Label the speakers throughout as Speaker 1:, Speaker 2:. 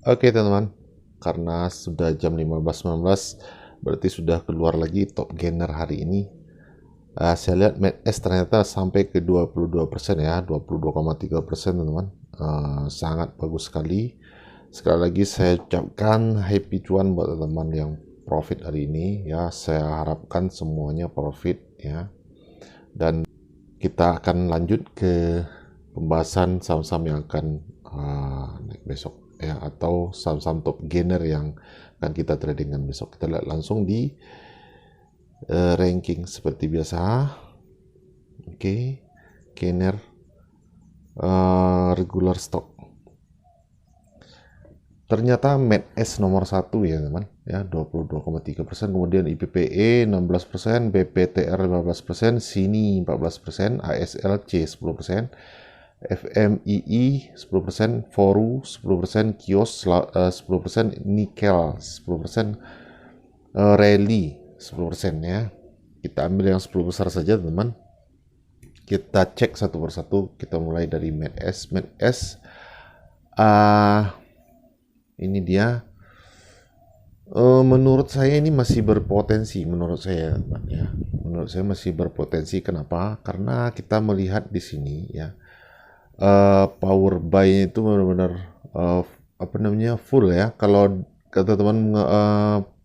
Speaker 1: Oke teman-teman, karena sudah jam 15.19, berarti sudah keluar lagi top gainer hari ini. Saya lihat MedS ternyata sampai ke 22% ya, 22,3% teman-teman. Sangat bagus sekali. Sekali lagi saya ucapkan happy cuan buat teman-teman yang profit hari ini ya. Saya harapkan semuanya profit ya. Dan kita akan lanjut ke pembahasan saham-saham yang akan naik besok ya, atau saham-saham top gainer yang akan kita tradingkan besok. Kita lihat langsung di ranking seperti biasa. Oke, gainer regular stock. Ternyata MedS nomor 1 ya teman ya, 22,3%, kemudian IPPE 16%, BPTR 15%, SINI 14%, ASLC 10%, FMII 10%, Foru 10%, Kios 10%, Nikel 10%, Rally 10% ya. Kita ambil yang 10 besar saja teman. Kita cek satu persatu. Kita mulai dari MedS. Ini dia. Menurut saya ini masih berpotensi, menurut saya teman ya. Menurut saya masih berpotensi. Kenapa? Karena kita melihat di sini ya, power buy itu benar-benar full ya. Kalau kata teman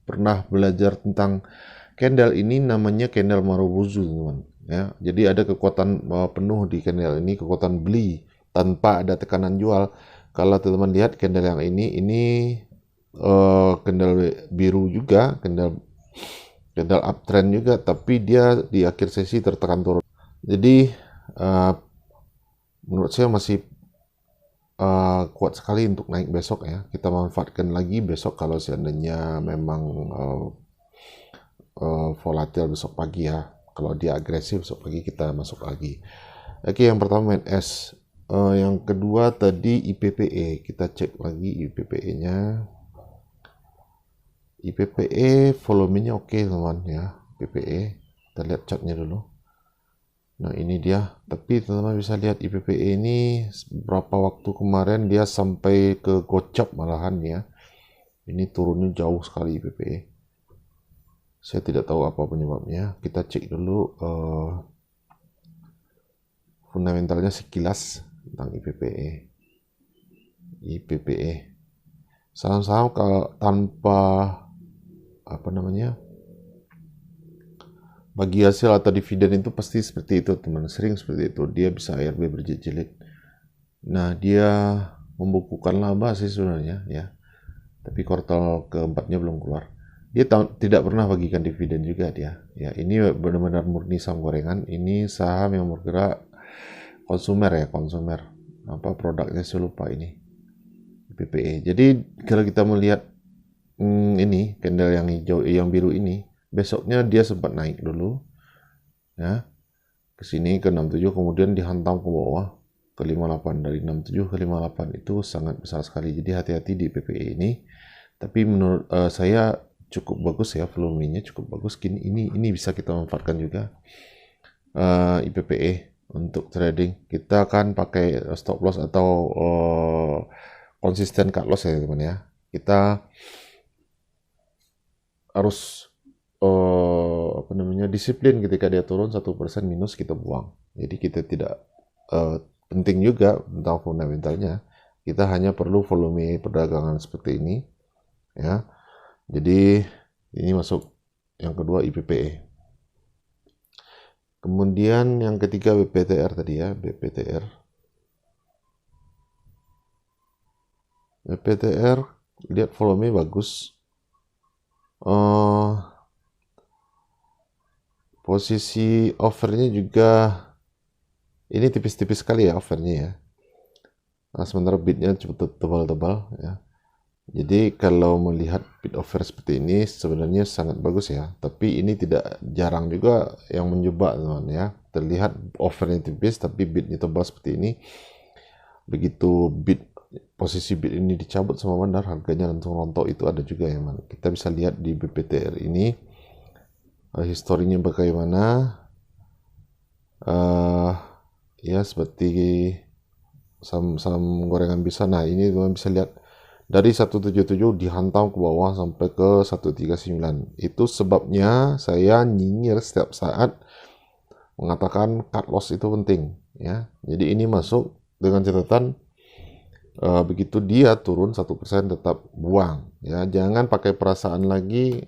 Speaker 1: pernah belajar tentang candle ini, namanya candle Marubozu teman ya. Jadi ada kekuatan penuh di candle ini, kekuatan beli tanpa ada tekanan jual. Kalau teman-teman lihat candle yang ini candle biru juga, candle uptrend juga, tapi dia di akhir sesi tertekan turun. Jadi menurut saya masih kuat sekali untuk naik besok ya. Kita manfaatkan lagi besok kalau seandainya memang volatil besok pagi ya. Kalau dia agresif besok pagi kita masuk lagi. Oke, yang pertama MedS. Yang kedua tadi IPPE. Kita cek lagi IPPE-nya. IPPE volumenya oke teman ya. IPPE. Kita lihat chartnya dulu. Nah ini dia, tapi teman-teman bisa lihat IPPE ini beberapa waktu kemarin dia sampai ke gocap malahan ya. Ini turunnya jauh sekali IPPE. Saya tidak tahu apa penyebabnya. Kita cek dulu fundamentalnya sekilas tentang IPPE. Saham-saham kalau tanpa bagi hasil atau dividen itu pasti seperti itu teman, sering seperti itu. Dia bisa ARB berjilid. Nah dia membukukan laba sih sebenarnya ya, tapi kuartal keempatnya belum keluar. Dia tidak pernah bagikan dividen juga dia ya. Ini benar-benar murni saham gorengan. Ini saham yang bergerak konsumer ya, apa produknya saya lupa ini, PPE. Jadi kalau kita melihat ini candle yang hijau yang biru ini, besoknya dia sempat naik dulu ya ke sini ke 67, kemudian dihantam ke bawah ke 58. Dari 67 ke 58 itu sangat besar sekali. Jadi hati-hati di PPE ini. Tapi menurut saya cukup bagus ya, volumenya cukup bagus. Ini bisa kita manfaatkan juga IPPE untuk trading. Kita akan pakai stop loss atau konsisten cut loss ya teman ya. Kita harus disiplin ketika dia turun 1% minus kita buang. Jadi kita tidak penting juga tentang fundamentalnya. Kita hanya perlu volume perdagangan seperti ini ya. Jadi ini masuk yang kedua IPPE. Kemudian yang ketiga BPTR tadi ya, BPTR lihat volume bagus. Posisi offernya juga ini tipis-tipis sekali ya offernya ya. Nah, sementara bidnya cukup tebal-tebal ya. Jadi kalau melihat bid offer seperti ini sebenarnya sangat bagus ya. Tapi ini tidak jarang juga yang menjebak teman ya. Terlihat offernya tipis tapi bidnya tebal seperti ini. Begitu posisi bid ini dicabut sama bandar, harganya langsung rontok. Itu ada juga ya man. Kita bisa lihat di BPTR ini historinya bagaimana. Ya seperti saham gorengan bisa. Nah ini teman bisa lihat Dari 177 dihantam ke bawah sampai ke 139. Itu sebabnya saya nyinyir setiap saat mengatakan cut loss itu penting, ya. Jadi ini masuk dengan catatan begitu dia turun 1% tetap buang, ya. Jangan pakai perasaan lagi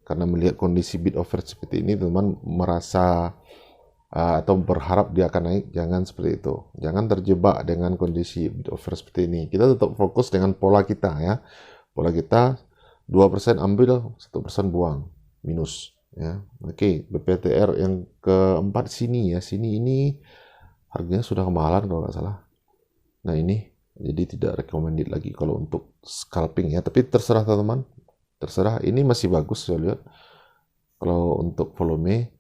Speaker 1: karena melihat kondisi bid offer seperti ini, teman merasa atau berharap dia akan naik. Jangan seperti itu. Jangan terjebak dengan kondisi bid offer seperti ini. Kita tetap fokus dengan pola kita, ya. Pola kita 2% ambil, 1% buang, minus, ya. Oke, BPTR yang keempat sini, ya. Sini ini harganya sudah kemahalan kalau nggak salah. Nah ini jadi tidak recommended lagi kalau untuk scalping, ya. Tapi terserah teman-teman, terserah. Ini masih bagus saya lihat kalau untuk volume.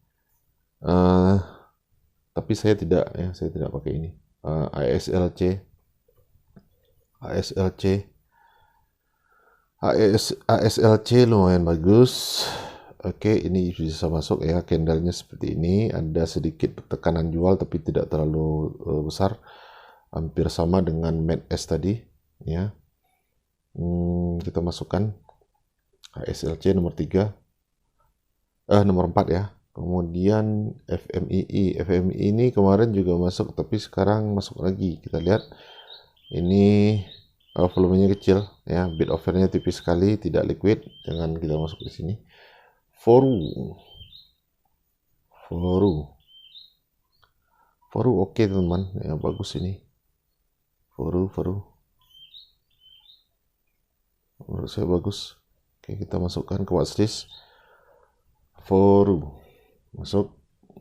Speaker 1: Tapi saya tidak, ya, saya tidak pakai ini. ASLC lumayan bagus. Oke, ini bisa masuk, ya. Candlenya seperti ini, ada sedikit tekanan jual tapi tidak terlalu besar, hampir sama dengan MACD tadi, ya. Kita masukkan ASLC nomor 3, nomor 4, ya. Kemudian FMII ini kemarin juga masuk tapi sekarang masuk lagi. Kita lihat ini volumenya kecil, ya. Bid offernya tipis sekali, tidak liquid. Jangan kita masuk di sini. Foru oke, teman, ya, bagus ini. Foru menurut saya bagus. Oke, kita masukkan ke watchlist. Foru masuk.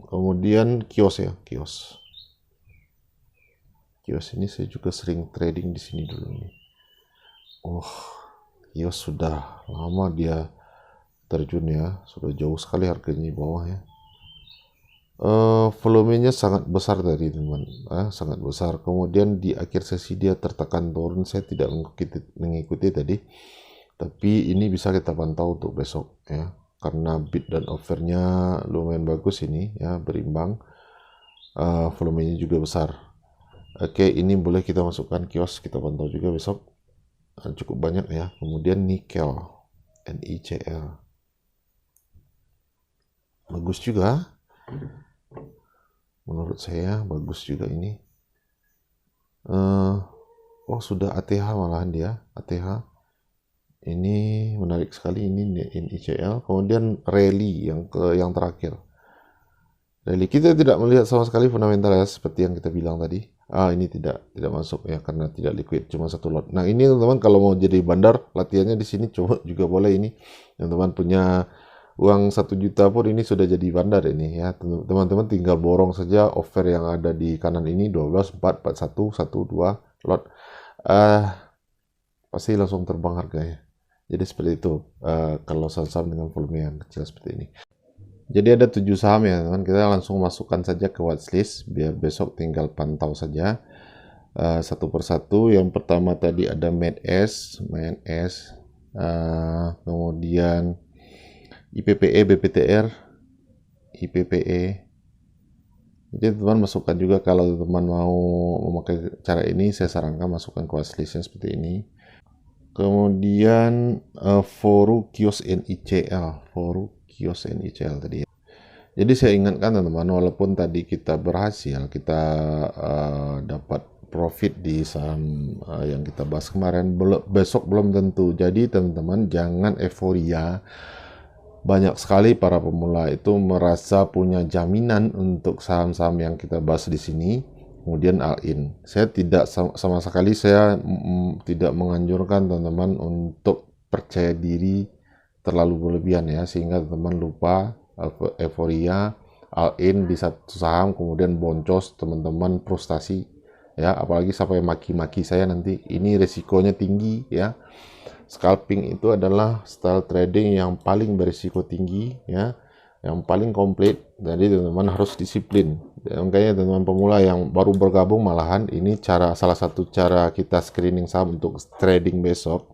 Speaker 1: Kemudian kios, ya, kios ini saya juga sering trading di sini dulu nih. Kios sudah lama dia terjun, ya, sudah jauh sekali harganya di bawah, ya. Volumenya sangat besar tadi, teman, sangat besar. Kemudian di akhir sesi dia tertekan turun. Saya tidak mengikuti tadi, tapi ini bisa kita pantau untuk besok, ya, karena bid dan offernya lumayan bagus ini, ya, berimbang. Volumenya juga besar. Oke, ini boleh kita masukkan kios, kita pantau juga besok. Cukup banyak, ya. Kemudian nikel, NICL, bagus juga. Menurut saya bagus juga ini. Sudah ATH malahan dia, ATH. Ini menarik sekali, ini NICL. Kemudian rally yang terakhir. Rally kita tidak melihat sama sekali fundamental, ya, seperti yang kita bilang tadi. Ini tidak masuk, ya, karena tidak liquid, cuma satu lot. Nah, ini teman-teman kalau mau jadi bandar, latihannya di sini coba juga boleh ini. Teman-teman punya uang 1 juta pun ini sudah jadi bandar ini, ya. Teman-teman tinggal borong saja offer yang ada di kanan ini, 12, 4, 41, 1, 2 lot. Pasti langsung terbang harganya. Jadi seperti itu kalau saham dengan volume yang kecil seperti ini. Jadi ada 7 saham, ya, teman. Kita langsung masukkan saja ke watchlist biar besok tinggal pantau saja satu persatu. Yang pertama tadi ada MACD, kemudian IPPE, BPTR, IPPE. Jadi teman masukkan juga kalau teman mau memakai cara ini, saya sarankan masukkan ke watchlistnya seperti ini. Kemudian Foru Kios NICL tadi. Jadi saya ingatkan teman-teman, walaupun tadi kita berhasil, kita dapat profit di saham yang kita bahas kemarin, besok belum tentu. Jadi teman-teman jangan euforia. Banyak sekali para pemula itu merasa punya jaminan untuk saham-saham yang kita bahas di sini, kemudian all-in. Saya tidak sama sekali, saya tidak menganjurkan teman-teman untuk percaya diri terlalu berlebihan, ya, sehingga teman lupa euforia all-in di satu saham kemudian boncos, teman-teman frustasi, ya, apalagi sampai maki-maki saya nanti. Ini resikonya tinggi, ya. Scalping itu adalah style trading yang paling berisiko tinggi, ya, yang paling komplit. Jadi teman-teman harus disiplin. Makanya teman-teman pemula yang baru bergabung, malahan ini salah satu cara kita screening saham untuk trading besok.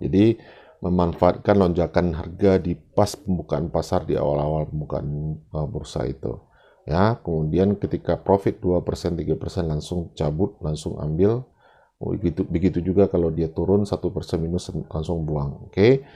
Speaker 1: Jadi memanfaatkan lonjakan harga di pas pembukaan pasar di awal-awal pembukaan bursa itu, ya. Kemudian ketika profit 2%, 3% langsung cabut, langsung ambil. Oh, begitu juga kalau dia turun 1% minus langsung buang. Oke.